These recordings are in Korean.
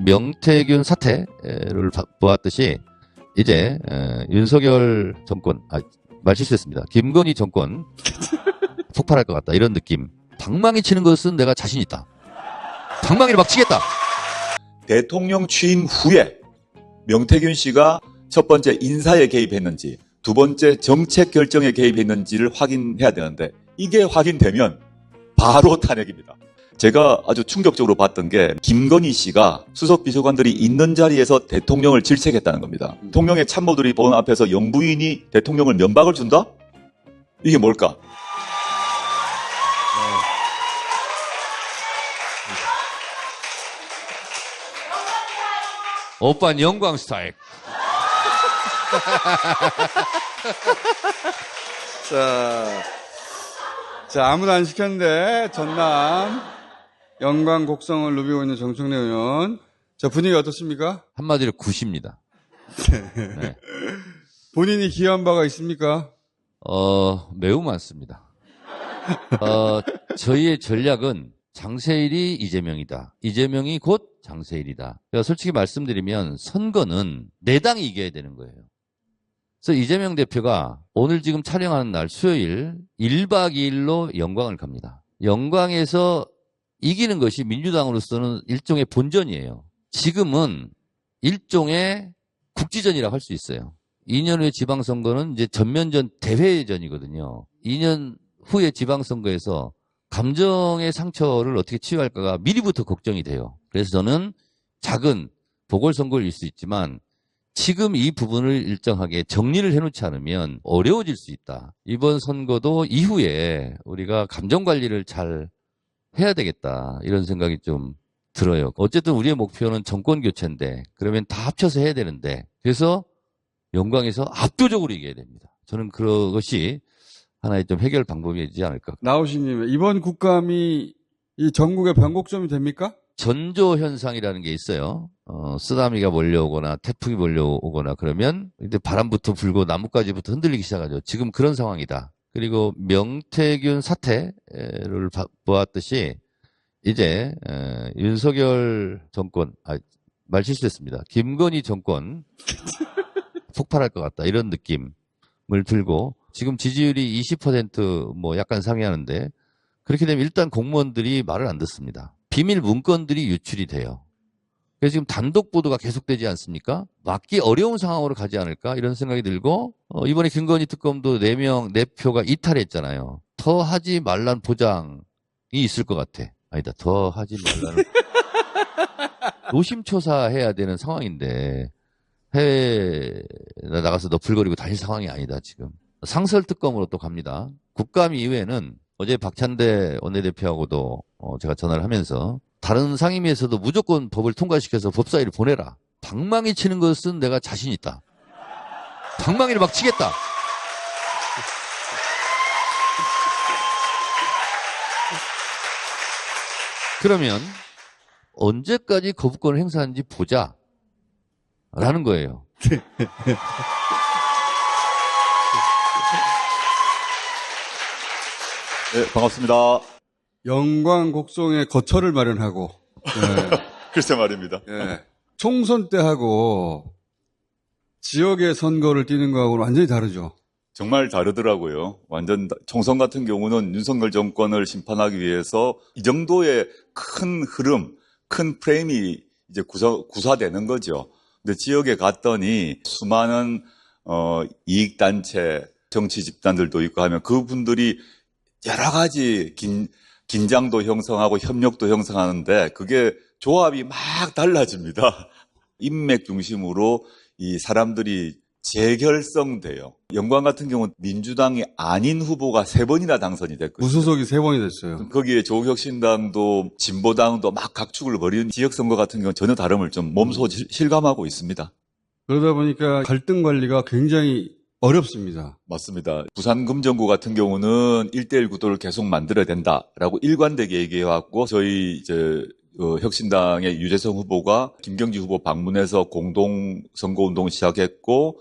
명태균 사태를 보았듯이 이제 윤석열 정권, 말실수했습니다. 김건희 정권 폭발할 것 같다, 이런 느낌. 방망이 치는 것은 내가 자신 있다. 방망이를 막 치겠다. 대통령 취임 후에 명태균 씨가 첫 번째 인사에 개입했는지, 두 번째 정책 결정에 개입했는지를 확인해야 되는데, 이게 확인되면 바로 탄핵입니다. 제가 아주 충격적으로 봤던 게 김건희 씨가 수석 비서관들이 있는 자리에서 대통령을 질책했다는 겁니다. 대통령의 참모들이 보는 앞에서 영부인이 대통령을 면박을 준다? 이게 뭘까? 오빤 영광 스타일. 자, 아무도 안 시켰는데, 전남, 영광 곡성을 누비고 있는 정청래 의원. 자, 분위기 어떻습니까? 한마디로 굿입니다. 네. 본인이 기여한 바가 있습니까? 매우 많습니다. 저희의 전략은 장세일이 이재명이다. 이재명이 곧 장세일이다. 그러니까 솔직히 말씀드리면 선거는 내 당이 이겨야 되는 거예요. 그래서 이재명 대표가 오늘 지금 촬영하는 날 수요일 1박 2일로 영광을 갑니다. 영광에서 이기는 것이 민주당으로서는 일종의 본전이에요. 지금은 일종의 국지전이라고 할 수 있어요. 2년 후에 지방선거는 이제 전면전 대회전이거든요. 2년 후에 지방선거에서 감정의 상처를 어떻게 치유할까가 미리부터 걱정이 돼요. 그래서 저는 작은 보궐선거일 수 있지만 지금 이 부분을 일정하게 정리를 해놓지 않으면 어려워질 수 있다. 이번 선거도 이후에 우리가 감정관리를 잘 해야 되겠다, 이런 생각이 좀 들어요. 어쨌든 우리의 목표는 정권교체인데, 그러면 다 합쳐서 해야 되는데, 그래서 영광에서 압도적으로 이겨야 됩니다. 저는 그것이 하나의 좀 해결 방법이지 않을까. 나오신님, 이번 국감이 이 전국의 변곡점이 됩니까? 전조 현상이라는 게 있어요. 쓰나미가 몰려오거나 태풍이 몰려오거나 그러면 이제 바람부터 불고 나뭇가지부터 흔들리기 시작하죠. 지금 그런 상황이다. 그리고 명태균 사태를 보았듯이 이제 윤석열 정권, 말실수했습니다. 김건희 정권 폭발할 것 같다, 이런 느낌을 들고, 지금 지지율이 20% 뭐 약간 상회하는데, 그렇게 되면 일단 공무원들이 말을 안 듣습니다. 비밀 문건들이 유출이 돼요. 그래서 지금 단독 보도가 계속되지 않습니까? 막기 어려운 상황으로 가지 않을까, 이런 생각이 들고, 이번에 김건희 특검도 4명, 4표가 이탈했잖아요. 더 하지 말란 보장이 있을 것 같아. 아니다, 더 하지 말라는. 노심초사해야 되는 상황인데 해외에 나가서 너풀거리고 다닐 상황이 아니다. 지금 상설특검으로 또 갑니다. 국감 이후에는 어제 박찬대 원내대표하고도 제가 전화를 하면서 다른 상임위에서도 무조건 법을 통과시켜서 법사위를 보내라. 방망이 치는 것은 내가 자신 있다. 방망이를 막 치겠다. 그러면 언제까지 거부권을 행사하는지 보자 라는 거예요. 네, 반갑습니다. 영광 곡성에 거처를 마련하고, 네. 글쎄 말입니다. 네. 총선 때 하고 지역의 선거를 뛰는 거하고는 완전히 다르죠. 정말 다르더라고요. 완전 총선 같은 경우는 윤석열 정권을 심판하기 위해서 이 정도의 큰 흐름, 큰 프레임이 이제 구사되는 거죠. 근데 지역에 갔더니 수많은 이익단체, 정치 집단들도 있고 하면 그분들이 여러 가지 긴장도 형성하고 협력도 형성하는데 그게 조합이 막 달라집니다. 인맥 중심으로 이 사람들이 재결성돼요. 영광 같은 경우는 민주당이 아닌 후보가 3번이나 당선이 됐거든요. 무소속이 3번이 됐어요. 거기에 조국혁신당도 진보당도 막 각축을 벌이는 지역선거 같은 경우는 전혀 다름을 좀 몸소 실감하고 있습니다. 그러다 보니까 갈등 관리가 굉장히 어렵습니다. 맞습니다. 부산금정구 같은 경우는 1대1 구도를 계속 만들어야 된다라고 일관되게 얘기해왔고 저희 혁신당의 유재석 후보가 김경지 후보 방문해서 공동 선거운동을 시작했고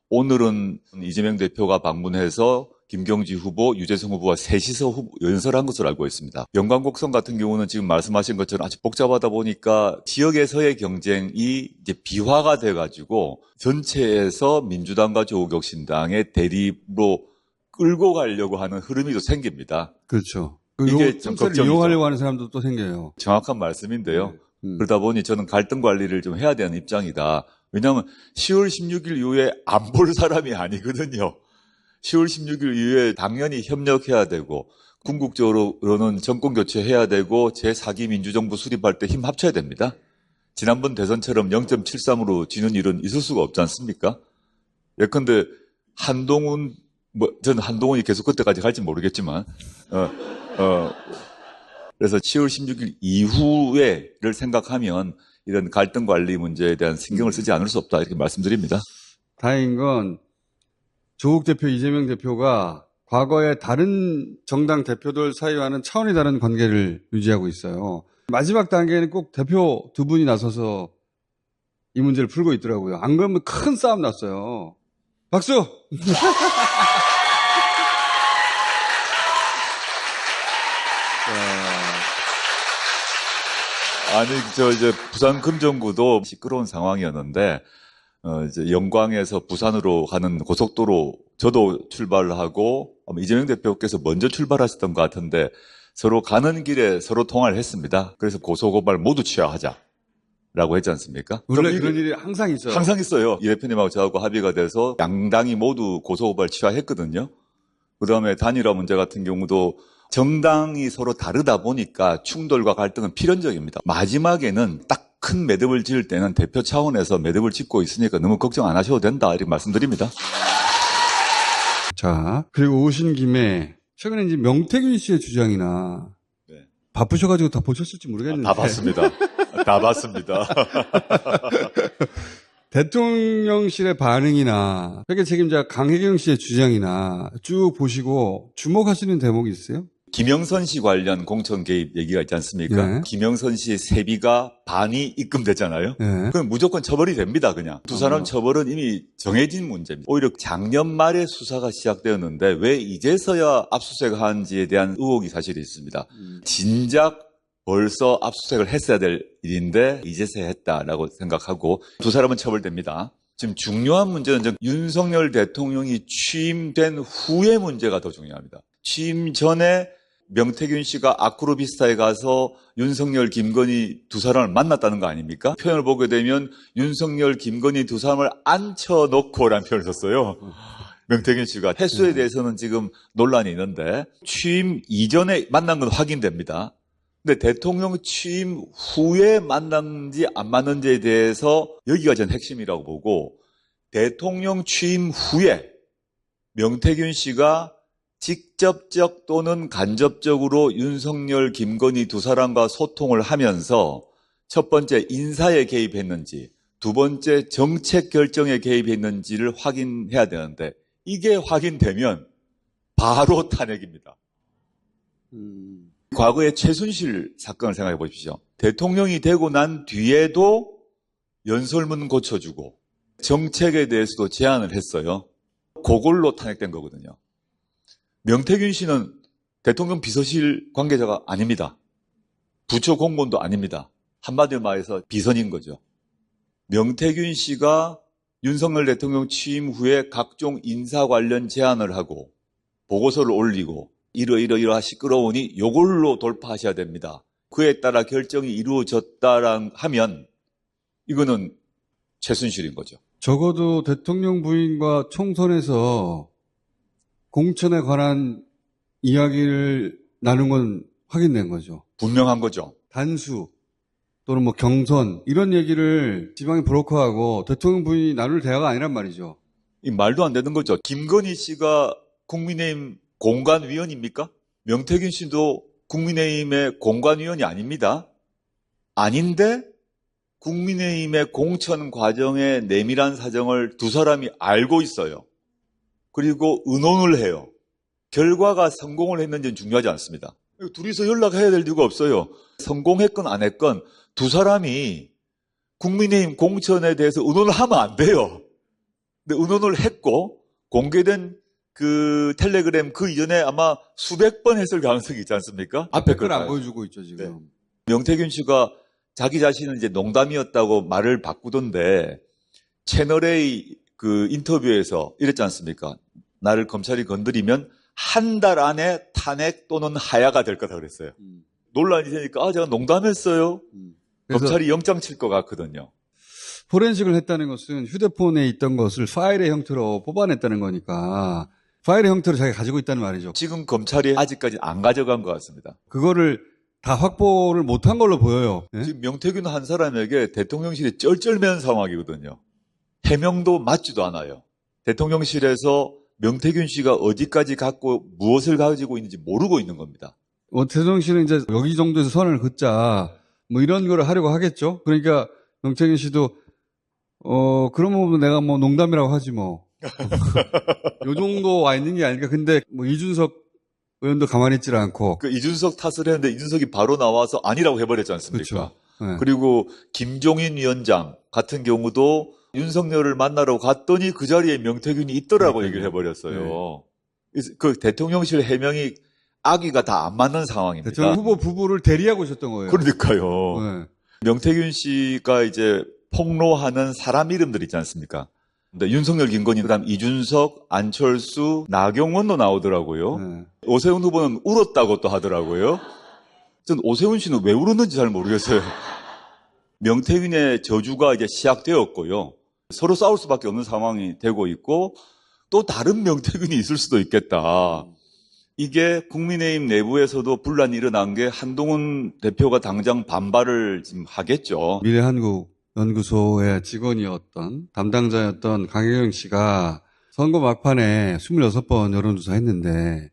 오늘은 이재명 대표가 방문해서 김경지 후보, 유재석 후보가 셋이서 연설한 것으로 알고 있습니다. 영광곡성 같은 경우는 지금 말씀하신 것처럼 아주 복잡하다 보니까 지역에서의 경쟁이 이제 비화가 돼가지고 전체에서 민주당과 조국혁신당의 대립으로 끌고 가려고 하는 흐름이 또 생깁니다. 그렇죠. 이게 좀 걱정이죠. 이용하려고 하는 사람도 또 생겨요. 정확한 말씀인데요. 네. 그러다 보니 저는 갈등 관리를 좀 해야 되는 입장이다. 왜냐하면 10월 16일 이후에 안 볼 사람이 아니거든요. 10월 16일 이후에 당연히 협력해야 되고 궁극적으로는 정권 교체해야 되고 제4기 민주정부 수립할 때 힘 합쳐야 됩니다. 지난번 대선처럼 0.73으로 지는 일은 있을 수가 없지 않습니까? 예컨대 한동훈, 저는 한동훈이 계속 그때까지 갈지 모르겠지만, 그래서 10월 16일 이후에를 생각하면 이런 갈등 관리 문제에 대한 신경을 쓰지 않을 수 없다 이렇게 말씀드립니다. 다행인 건 조국 대표, 이재명 대표가 과거에 다른 정당 대표들 사이와는 차원이 다른 관계를 유지하고 있어요. 마지막 단계에는 꼭 대표 두 분이 나서서 이 문제를 풀고 있더라고요. 안 그러면 큰 싸움 났어요. 박수! 아니, 이제 부산 금정구도 시끄러운 상황이었는데, 이제 영광에서 부산으로 가는 고속도로 저도 출발을 하고, 아마 이재명 대표께서 먼저 출발하셨던 것 같은데, 서로 가는 길에 서로 통화를 했습니다. 그래서 고소고발 모두 취하하자라고 했지 않습니까? 원래 그런 일이 항상 있어요. 항상 있어요. 이 대표님하고 저하고 합의가 돼서 양당이 모두 고소고발 취하했거든요. 그 다음에 단일화 문제 같은 경우도 정당이 서로 다르다 보니까 충돌과 갈등은 필연적입니다. 마지막에는 딱 큰 매듭을 지을 때는 대표 차원에서 매듭을 짓고 있으니까 너무 걱정 안 하셔도 된다 이렇게 말씀드립니다. 자, 그리고 오신 김에 최근에 이제 명태균 씨의 주장이나 네. 바쁘셔가지고 다 보셨을지 모르겠는데 다 봤습니다. 다 봤습니다. 대통령실의 반응이나 회계 책임자 강혜경 씨의 주장이나 쭉 보시고 주목하시는 대목이 있어요? 김영선 씨 관련 공천 개입 얘기가 있지 않습니까? 네. 김영선 씨의 세비가 반이 입금됐잖아요. 네. 그럼 무조건 처벌이 됩니다, 그냥. 두 사람 처벌은 이미 정해진 문제입니다. 오히려 작년 말에 수사가 시작되었는데 왜 이제서야 압수수색하는지에 대한 의혹이 사실 있습니다. 진작 벌써 압수수색을 했어야 될 일인데 이제서야 했다라고 생각하고 두 사람은 처벌됩니다. 지금 중요한 문제는 윤석열 대통령이 취임된 후의 문제가 더 중요합니다. 취임 전에 명태균 씨가 아크로비스타에 가서 윤석열, 김건희 두 사람을 만났다는 거 아닙니까? 표현을 보게 되면 윤석열, 김건희 두 사람을 앉혀놓고라는 표현을 썼어요. 명태균 씨가 횟수에 대해서는 지금 논란이 있는데 취임 이전에 만난 건 확인됩니다. 근데 대통령 취임 후에 만났는지 안 만났는지에 대해서 여기가 전 핵심이라고 보고 대통령 취임 후에 명태균 씨가 직접적 또는 간접적으로 윤석열, 김건희 두 사람과 소통을 하면서 첫 번째 인사에 개입했는지 두 번째 정책 결정에 개입했는지를 확인해야 되는데 이게 확인되면 바로 탄핵입니다. 과거의 최순실 사건을 생각해 보십시오. 대통령이 되고 난 뒤에도 연설문 고쳐주고 정책에 대해서도 제안을 했어요. 그걸로 탄핵된 거거든요. 명태균 씨는 대통령 비서실 관계자가 아닙니다. 부처 공무원도 아닙니다. 한마디로 말해서 비선인 거죠. 명태균 씨가 윤석열 대통령 취임 후에 각종 인사 관련 제안을 하고 보고서를 올리고 이러이러이러 시끄러우니 요걸로 돌파하셔야 됩니다. 그에 따라 결정이 이루어졌다라 하면 이거는 최순실인 거죠. 적어도 대통령 부인과 총선에서 공천에 관한 이야기를 나눈 건 확인된 거죠. 분명한 거죠. 단수 또는 뭐 경선 이런 얘기를 지방의 브로커하고 대통령 부인이 나눌 대화가 아니란 말이죠. 이 말도 안 되는 거죠. 김건희 씨가 국민의힘 공관위원입니까? 명태균 씨도 국민의힘의 공관위원이 아닙니다. 아닌데 국민의힘의 공천 과정의 내밀한 사정을 두 사람이 알고 있어요. 그리고 의논을 해요. 결과가 성공을 했는지는 중요하지 않습니다. 둘이서 연락해야 될 이유가 없어요. 성공했건 안 했건 두 사람이 국민의힘 공천에 대해서 의논을 하면 안 돼요. 근데 의논을 했고 공개된 그 텔레그램 그 이전에 아마 수백 번 했을 가능성이 있지 않습니까? 앞에 댓글 안 걸 보여주고 있죠, 지금. 네. 명태균 씨가 자기 자신은 이제 농담이었다고 말을 바꾸던데 채널A 그 인터뷰에서 이랬지 않습니까? 나를 검찰이 건드리면 한 달 안에 탄핵 또는 하야가 될 거다 그랬어요. 논란이 되니까 제가 농담했어요. 그래서 검찰이 영장 칠 것 같거든요. 포렌식을 했다는 것은 휴대폰에 있던 것을 파일의 형태로 뽑아냈다는 거니까 파일의 형태로 자기가 가지고 있다는 말이죠. 지금 검찰이 아직까지 안 가져간 것 같습니다. 그거를 다 확보를 못한 걸로 보여요. 예? 지금 명태균 한 사람에게 대통령실이 쩔쩔매는 상황이거든요. 해명도 맞지도 않아요. 대통령실에서 명태균 씨가 어디까지 갖고 무엇을 가지고 있는지 모르고 있는 겁니다. 대통령실은 이제 여기 정도에서 선을 긋자 뭐 이런 거를 하려고 하겠죠. 그러니까 명태균 씨도 그러면 내가 뭐 농담이라고 하지 뭐. 요 정도 와 있는 게 아닐까. 근데 뭐 이준석 의원도 가만히 있질 않고. 그 이준석 탓을 했는데 이준석이 바로 나와서 아니라고 해버렸지 않습니까? 그렇죠. 네. 그리고 김종인 위원장 같은 경우도 윤석열을 만나러 갔더니 그 자리에 명태균이 있더라고 네. 얘기를 해버렸어요. 그 대통령실 해명이 아기가 다 안 맞는 상황입니다. 대통령 후보 부부를 대리하고 있었던 거예요. 그러니까요. 네. 명태균 씨가 이제 폭로하는 사람 이름들 있지 않습니까? 근데 윤석열, 김건희, 그다음 이준석, 안철수, 나경원도 나오더라고요. 네. 오세훈 후보는 울었다고 또 하더라고요. 전 오세훈 씨는 왜 울었는지 잘 모르겠어요. 명태균의 저주가 이제 시작되었고요. 서로 싸울 수밖에 없는 상황이 되고 있고 또 다른 명태균이 있을 수도 있겠다. 이게 국민의힘 내부에서도 분란이 일어난 게 한동훈 대표가 당장 반발을 지금 하겠죠. 미래한국연구소의 직원이었던 담당자였던 강혜경 씨가 선거 막판에 26번 여론조사 했는데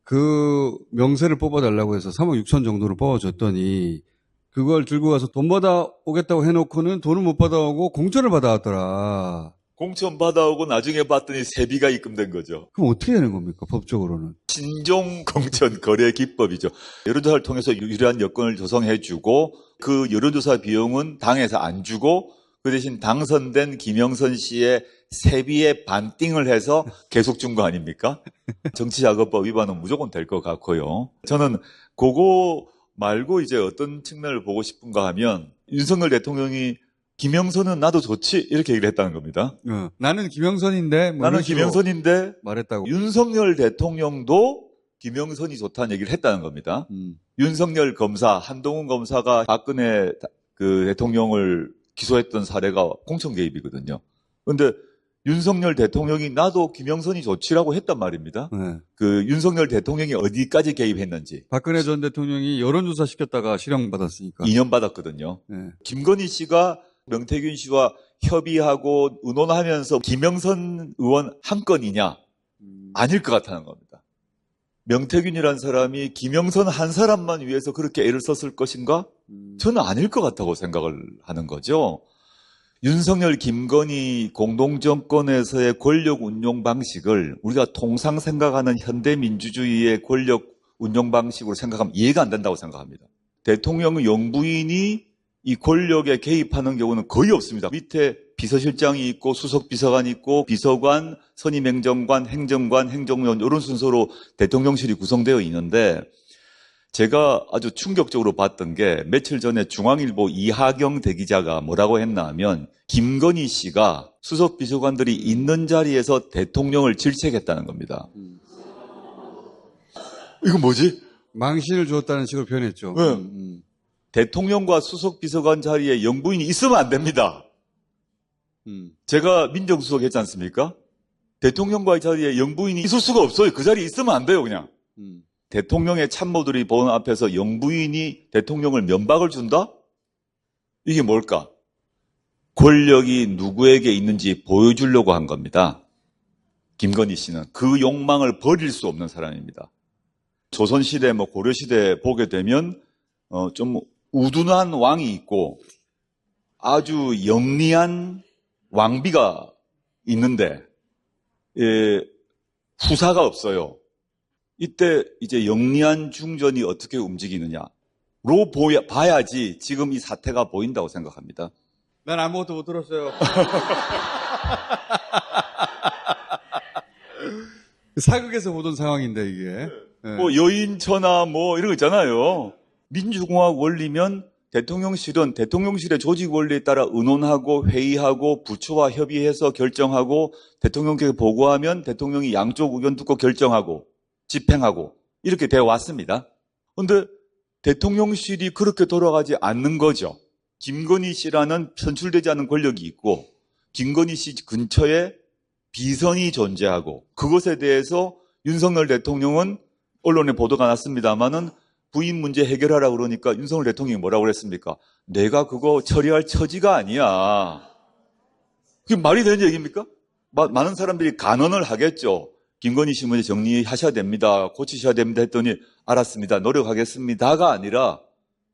그 명세를 뽑아달라고 해서 3억 6천 정도를 뽑아줬더니 그걸 들고 가서 돈 받아오겠다고 해놓고는 돈을 못 받아오고 공천을 받아왔더라. 공천 받아오고 나중에 봤더니 세비가 입금된 거죠. 그럼 어떻게 되는 겁니까, 법적으로는? 신종 공천 거래 기법이죠. 여론조사를 통해서 유리한 여건을 조성해주고 그 여론조사 비용은 당에서 안 주고 그 대신 당선된 김영선 씨의 세비에 반띵을 해서 계속 준 거 아닙니까? 정치자금법 위반은 무조건 될 것 같고요. 저는 그거 말고 이제 어떤 측면을 보고 싶은가 하면 윤석열 대통령이 김영선은 나도 좋지 이렇게 얘기를 했다는 겁니다. 나는 김영선인데 뭐 나는 이런 식으로 김영선인데 말했다고. 윤석열 대통령도 김영선이 좋다는 얘기를 했다는 겁니다. 윤석열 검사, 한동훈 검사가 박근혜 그 대통령을 기소했던 사례가 공천 개입이거든요. 그런데 윤석열 대통령이 나도 김영선이 좋지라고 했단 말입니다. 네. 그 윤석열 대통령이 어디까지 개입했는지. 박근혜 전 대통령이 여론조사 시켰다가 실형받았으니까. 2년 받았거든요. 네. 김건희 씨가 명태균 씨와 협의하고 의논하면서 김영선 의원 한 건이냐? 아닐 것 같다는 겁니다. 명태균이란 사람이 김영선 한 사람만 위해서 그렇게 애를 썼을 것인가? 저는 아닐 것 같다고 생각을 하는 거죠. 윤석열, 김건희 공동정권에서의 권력 운용 방식을 우리가 통상 생각하는 현대민주주의의 권력 운용 방식으로 생각하면 이해가 안 된다고 생각합니다. 대통령의 영부인이 이 권력에 개입하는 경우는 거의 없습니다. 밑에 비서실장이 있고 수석비서관이 있고 비서관, 선임행정관, 행정관, 행정위원 이런 순서로 대통령실이 구성되어 있는데 제가 아주 충격적으로 봤던 게 며칠 전에 중앙일보 이하경 대기자가 뭐라고 했나 하면 김건희 씨가 수석비서관들이 있는 자리에서 대통령을 질책했다는 겁니다. 이건 뭐지? 망신을 주었다는 식으로 표현했죠. 네. 대통령과 수석비서관 자리에 영부인이 있으면 안 됩니다. 제가 민정수석 했지 않습니까? 대통령과의 자리에 영부인이 있을 수가 없어요. 그 자리에 있으면 안 돼요, 그냥. 대통령의 참모들이 보는 앞에서 영부인이 대통령을 면박을 준다? 이게 뭘까? 권력이 누구에게 있는지 보여주려고 한 겁니다. 김건희 씨는 그 욕망을 버릴 수 없는 사람입니다. 조선시대, 고려시대 보게 되면, 좀 우둔한 왕이 있고 아주 영리한 왕비가 있는데, 후사가 없어요. 이때 이제 영리한 중전이 어떻게 움직이느냐로 봐야지 지금 이 사태가 보인다고 생각합니다. 난 아무것도 못 들었어요. 사극에서 보던 상황인데 이게. 예. 뭐 여인처나 뭐 이런 거 있잖아요. 민주공화국 원리면 대통령실은 대통령실의 조직 원리에 따라 의논하고 회의하고 부처와 협의해서 결정하고 대통령께 보고하면 대통령이 양쪽 의견 듣고 결정하고 집행하고 이렇게 되어 왔습니다. 그런데 대통령실이 그렇게 돌아가지 않는 거죠. 김건희 씨라는 선출되지 않은 권력이 있고 김건희 씨 근처에 비선이 존재하고 그것에 대해서 윤석열 대통령은 언론에 보도가 났습니다마는 부인 문제 해결하라고 그러니까 윤석열 대통령이 뭐라고 그랬습니까? 내가 그거 처리할 처지가 아니야. 그게 말이 되는 얘기입니까? 많은 사람들이 간언을 하겠죠. 김건희 씨 문제 정리하셔야 됩니다. 고치셔야 됩니다 했더니 알았습니다. 노력하겠습니다가 아니라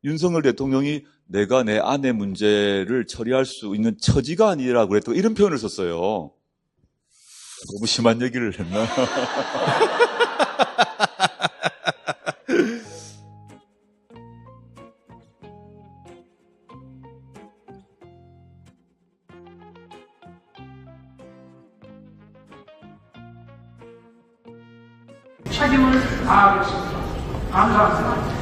윤석열 대통령이 내가 내 아내 문제를 처리할 수 있는 처지가 아니라고 그랬다고 이런 표현을 썼어요. 너무 심한 얘기를 했나? 책임을 다하겠습니다. 감사합니다.